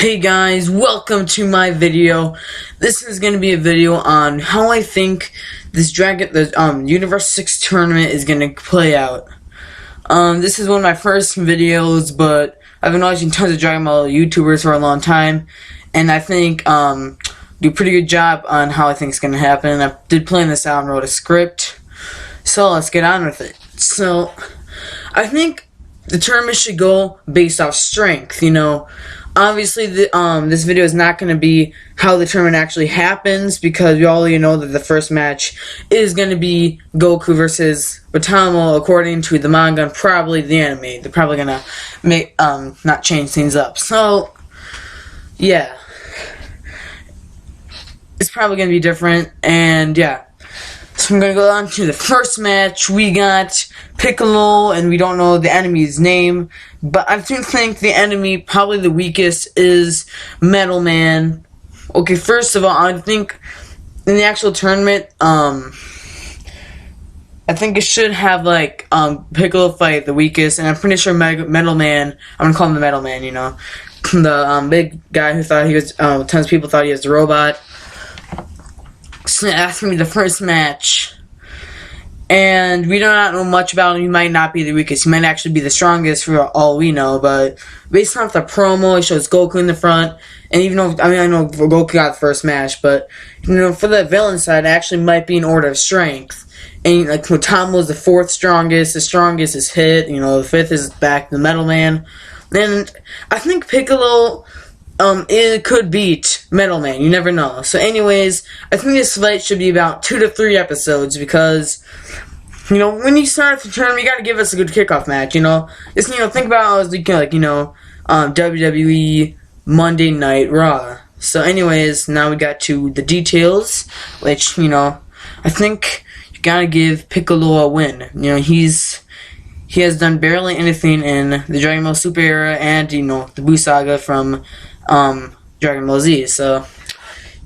Hey guys, welcome to my video. This is going to be a video on how I think this Universe 6 tournament is going to play out. This is one of my first videos, but I've been watching tons of Dragon Ball YouTubers for a long time, and I think do a pretty good job on how I think it's going to happen. I did plan this out and wrote a script, so let's get on with it. So, I think the tournament should go based off strength, Obviously, this video is not going to be how the tournament actually happens, because we already know that the first match is going to be Goku versus Botamo, according to the manga and probably the anime. They're probably going to make, not change things up. So, yeah. It's probably going to be different, and yeah. So I'm going to go on to the first match. We got Piccolo, and we don't know the enemy's name, but I do think the enemy, probably the weakest, is Metal Man. Okay, first of all, I think in the actual tournament, I think it should have, Piccolo fight the weakest, and I'm pretty sure Metal Man, I'm going to call him the Metal Man, the big guy who thought he was, tons of people thought he was a robot. So that's going to be the first match. And we do not know much about him. He might not be the weakest. He might actually be the strongest for all we know. But based off the promo, it shows Goku in the front. And even though, I know Goku got the first match. But, for the villain side, it actually might be an order of strength. And, Botamo is the fourth strongest. The strongest is Hit. The fifth is back to the Metal Man. And I think Piccolo... it could beat Metal Man. You never know. So anyways, I think this fight should be about 2 to 3 episodes because, when you start the tournament, you gotta give us a good kickoff match, Just, think about it as, WWE Monday Night Raw. So anyways, now we got to the details, which, I think you gotta give Piccolo a win. He has done barely anything in the Dragon Ball Super era and, the Buu Saga from Dragon Ball Z. So,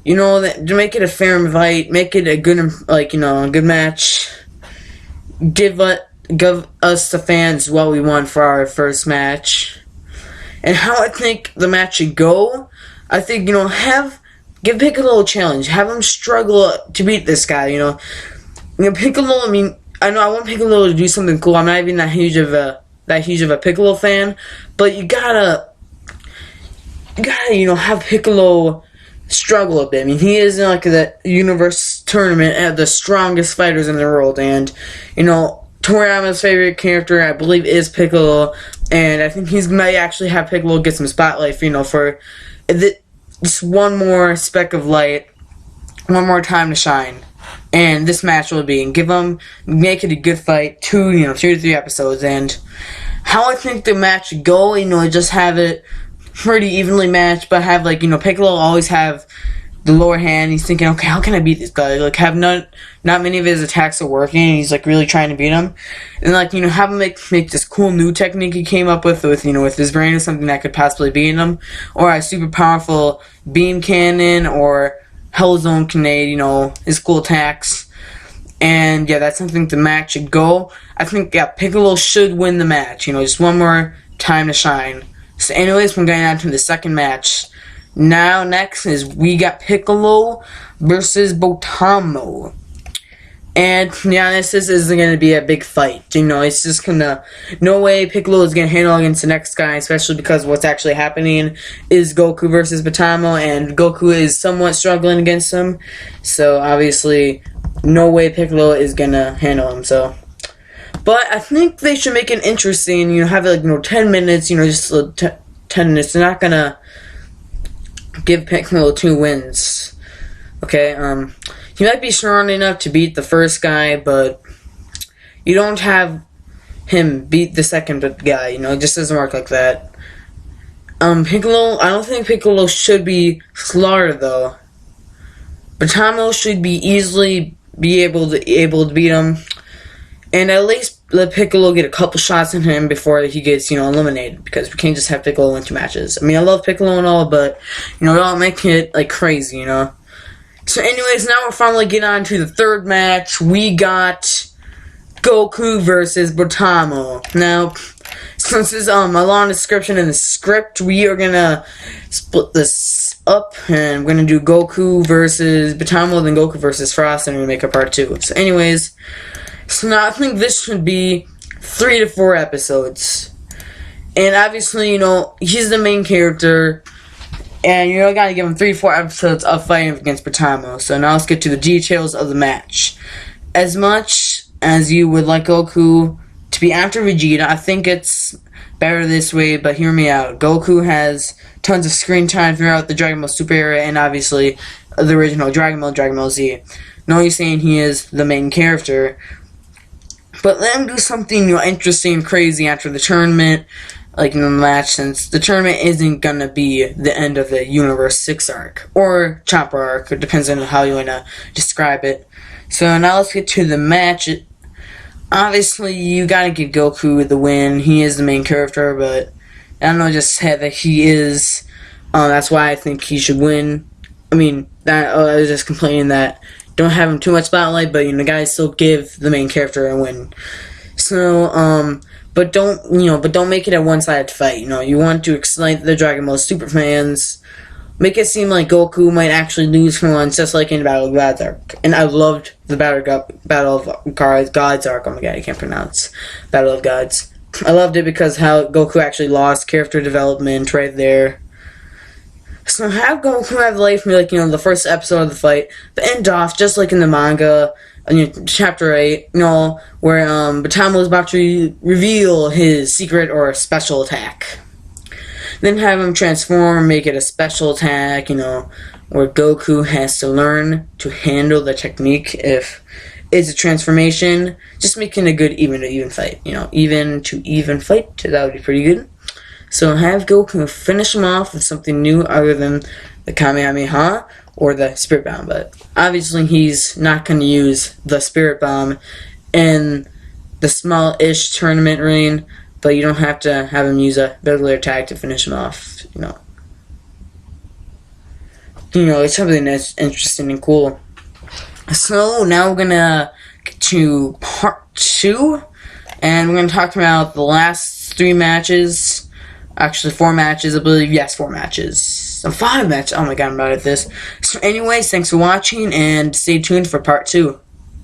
to make it a fair fight, make it a good, a good match. Give us the fans what we want for our first match, and how I think the match should go. I think give Piccolo a challenge, have him struggle to beat this guy. Piccolo. I know I want Piccolo to do something cool. I'm not even that huge of a Piccolo fan, but you gotta have Piccolo struggle a bit. He is in the Universe tournament at the strongest fighters in the world, and Toriyama's favorite character, I believe, is Piccolo, and I think he's might actually have Piccolo get some spotlight for just one more speck of light, one more time to shine. And this match will be, and make it a good fight, 2 to 3 episodes, and how I think the match should go, just have it pretty evenly matched, but have Piccolo always have the lower hand. He's thinking, okay, how can I beat this guy? Have not many of his attacks are working, and he's really trying to beat him. And have him make this cool new technique he came up with his brain, or something that could possibly beat him, or a super powerful beam cannon, or Hell Zone Grenade, his cool attacks. And yeah, that's something the match should go. I think Piccolo should win the match, just one more time to shine. So anyways, we're going on to the second match. Now, next is we got Piccolo versus Botamo. And, to be honest, this isn't going to be a big fight. It's just no way Piccolo is going to handle against the next guy, especially because what's actually happening is Goku versus Botamo, and Goku is somewhat struggling against him. So, obviously, no way Piccolo is going to handle him, so... But I think they should make it interesting, have 10 minutes, just 10 minutes. They're not gonna give Piccolo 2 wins. Okay, he might be strong enough to beat the first guy, but you don't have him beat the second guy, it just doesn't work like that. Piccolo, I don't think Piccolo should be slaughtered, though. Botamo should be easily able to beat him. And at least let Piccolo get a couple shots in him before he gets, eliminated. Because we can't just have Piccolo win 2 matches. I love Piccolo and all, but, don't make it, crazy, So anyways, now we're finally getting on to the third match. We got Goku versus Botamo. Now, So this is a long description in the script. We are gonna split this up, and we're gonna do Goku versus Batamo, then Goku versus Frost, and we make a part 2. So anyways, so now I think this should be 3 to 4 episodes. And obviously, you know, he's the main character, and you gotta give him 3 to 4 episodes of fighting against Batamo. So now let's get to the details of the match. As much as you would like Goku to be after Vegeta, I think it's better this way, but hear me out. Goku has tons of screen time throughout the Dragon Ball Super era, and obviously the original Dragon Ball Z. No, you're saying he is the main character, but let him do something, you know, interesting, crazy after the tournament, like in the match, since the tournament isn't gonna be the end of the Universe 6 arc, or Chopper arc, it depends on how you wanna describe it. So now let's get to the match. Obviously, you gotta give Goku the win. He is the main character, but I don't know, just said that he is. That's why I think he should win. I mean, I was just complaining that don't have him too much spotlight, but you know, guys still give the main character a win. So, but don't make it a one-sided fight. You know, you want to excite the Dragon Ball Super fans. Make it seem like Goku might actually lose for once, just like in Battle of Gods arc. And I loved the Battle of Gods arc. Oh my god, I can't pronounce Battle of Gods. I loved it because how Goku actually lost character development right there. So have Goku have life from, like, you know, the first episode of the fight, but end off just like in the manga, you know, chapter 8, you know, where Batamo is about to reveal his secret or special attack. Then have him transform, make it a special attack, you know, where Goku has to learn to handle the technique if it's a transformation. Just making a good even-to-even fight, you know, even-to-even fight, that would be pretty good. So have Goku finish him off with something new other than the Kamehameha or the Spirit Bomb, but obviously he's not going to use the Spirit Bomb in the small-ish tournament ring. But you don't have to have him use a regular attack to finish him off, you know. You know, it's something that's interesting and cool. So, now we're gonna get to part 2. And we're gonna talk about the last 3 matches. Actually, 4 matches, I believe. Yes, 4 matches. 5 matches. Oh my god, I'm bad at this. So anyways, thanks for watching, and stay tuned for part 2.